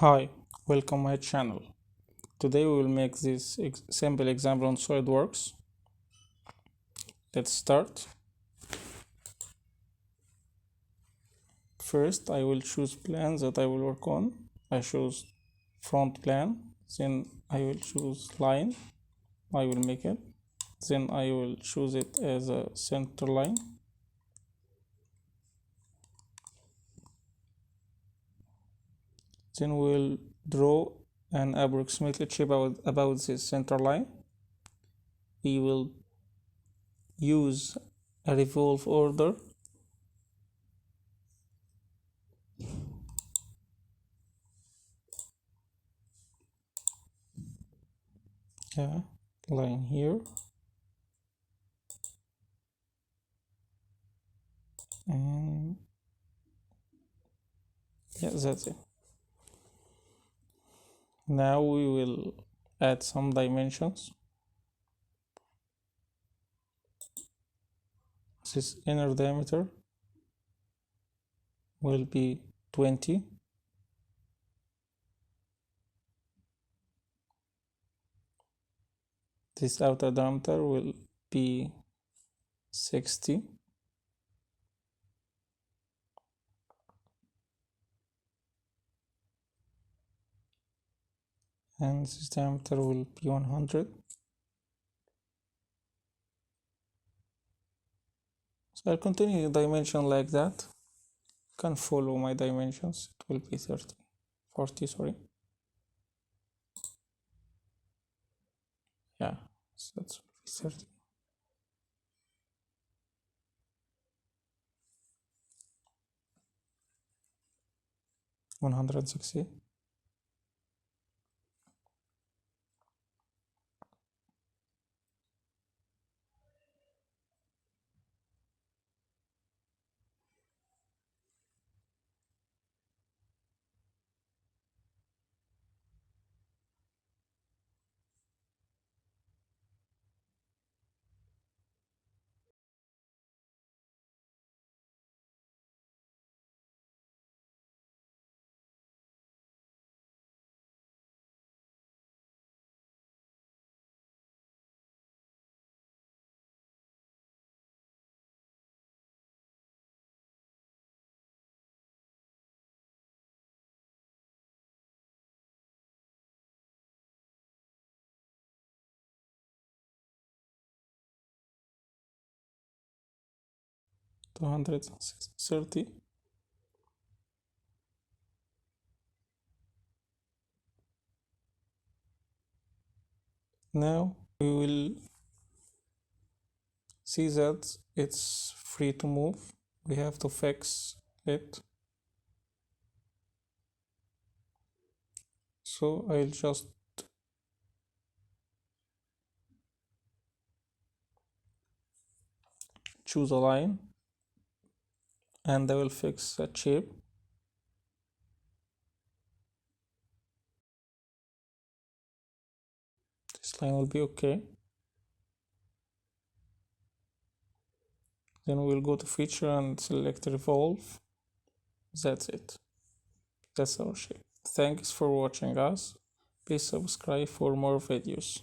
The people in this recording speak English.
Hi, welcome my channel. Today we will make this simple example on SolidWorks. Let's start. First, I will choose plan that I will work on. I choose front plan, then I will choose line. I will make it. Then I will choose it as a center line. Then we'll draw an approximate shape about this center line. We will use a revolve order. Line here, and that's it. Now we will add some dimensions. This inner diameter will be 20. This outer diameter will be 60. And this diameter will be 100. So I'll continue the dimension like that. You can follow my dimensions. It will be 40, sorry. Yeah, so that's 30. $160. $230. Now we will see that it's free to move. We have to fix it. So I'll just choose a line and I will fix that shape. This line will be okay. Then we'll go to feature and select revolve. That's it. That's our shape. Thanks for watching us. Please subscribe for more videos.